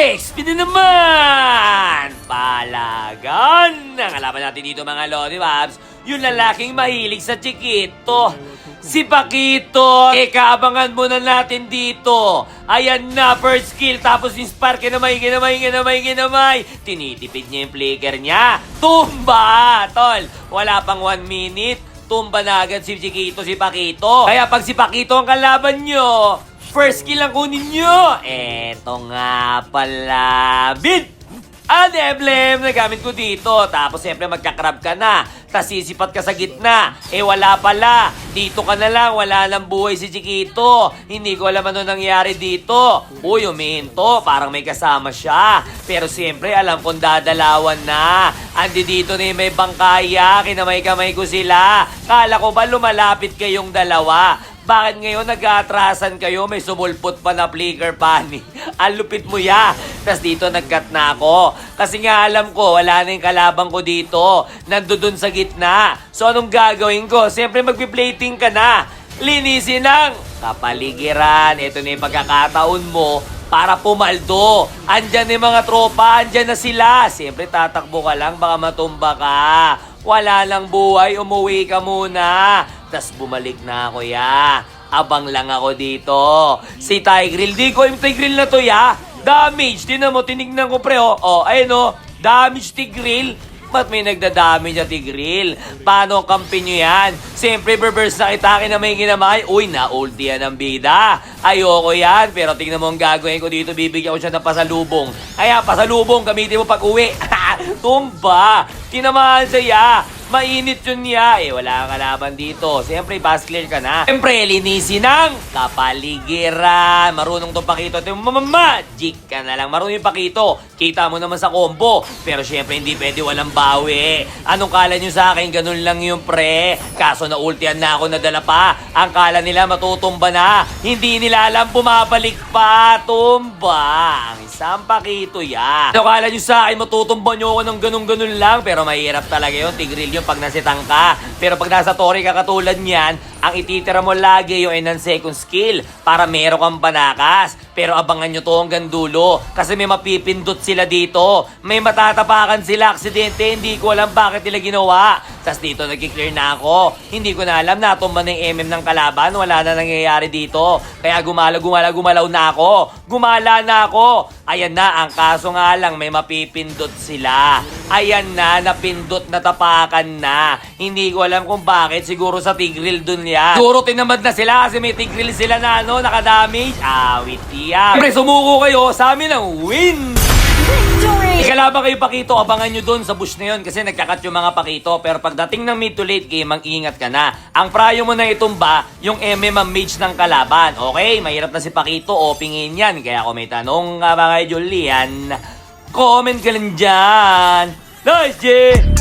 XP na naman! Palagan! Ang kalaban natin dito mga Lodi Babs, yung lalaking mahilig sa Chiquito. Si Paquito! Kaabangan muna natin dito. Ayan na, first kill. Tapos inspire, kinamay. Tinitipid niya yung flicker niya. Tumba! Tol, wala pang 1 minute. Tumba na agad si Chiquito, si Paquito. Kaya pag si Paquito ang kalaban nyo, first kill ang kunin nyo. Eto nga pala. Bid! Ang emblem na gamit ko dito. Tapos siyempre magkakrab ka na. Tapos sisipat ka sa gitna. Wala pala. Dito ka na lang. Wala nang buhay si Chiquito. Hindi ko alam ano nangyari dito. Uy, umihinto. Parang may kasama siya. Pero siyempre alam kong dadalawan na. Andi dito na yung may bangkaya. Kinamay-kamay ko sila. Kala ko ba lumalapit kayong dalawa? Bakit ngayon nag-aatrasan kayo? May sumulpot pa na flicker pani. Ang lupit mo ya. Tapos dito nag-cut na ako. Kasi nga alam ko, wala na yung kalabang ko dito. Nandun sa gitna. So anong gagawin ko? Siyempre magpi-plating ka na. Linisin ang kapaligiran. Ito na yung pagkakataon mo para pumaldo. Andyan yung mga tropa. Andyan na sila. Siyempre tatakbo ka lang. Baka matumba ka. Wala lang buhay. Umuwi ka muna. Tas bumalik na ako, ya. Abang lang ako dito. Si Tigreal, di ko yung Tigreal na to, ya. Damage. Tinan mo, tinignan ko, pre, oh. Oh, ayun, oh. Damage, Tigreal. Ba't may nagda-damage na Tigreal? Paano ang kampi nyo yan? Siyempre, reverse na kita, na may ginamay. Uy, na-ulti yan ang bida. Ayoko yan. Pero tingnan mo ang gagawin ko dito. Bibigyan ko siya ng pasalubong. Kaya, pasalubong, gamitin mo pag uwi. Tumba. Tinamaan siya. Mainit yun niya. Wala kang kalaban dito. Siyempre, pass clear ka na. Siyempre, linisin ang kapaligiran. Marunong tong Paquito. Magic ka na lang. Marunong yung Paquito. Kita mo naman sa combo. Pero siyempre, hindi pwede walang bawi. Anong kala nyo sa akin? Ganun lang yung pre. Kaso na-ultian na ako, nadala pa. Ang kala nila matutumba na. Hindi nila alam, bumabalik pa. Tumba. Ang isang Paquito yan. Anong kala nyo sa akin? Matutumba nyo ako ng ganun-ganun lang. Pero mahirap talaga yun. Tigreal pag nasitang ka. Pero pag nasa tori ka katulad niyan, ang ititira mo lagi yung enhance second skill para meron kang panakas. Pero abangan nyo to hanggang dulo kasi may mapipindot sila dito. May matatapakan sila aksidente. Hindi ko alam bakit nila ginawa. Tapos dito nag-clear na ako. Hindi ko na alam, natumba na yung MM ng kalaban. Wala na nangyayari dito. Kaya gumalaw na ako. Gumala na ako. Ayan na, ang kaso nga lang may mapipindot sila. Ayan na, napindot na tapakan na. Hindi ko alam kung bakit. Siguro sa Tigreal dun yan. Siguro tinamad na sila kasi may Tigreal sila na nakadamage. Awit yan. Siyempre, sumuko kayo sa amin ang win! Ikalaban kayo Paquito, abangan nyo dun sa bush na yun kasi nagkakat yung mga Paquito. Pero pagdating ng mid to late game, mag-ingat ka na. Ang prayo mo na itumba, yung MM ang mage ng kalaban. Okay, mahirap na si Paquito, opingin yan. Kaya kung may tanong mga Julian, comment ka lang dyan. Nice, Jay!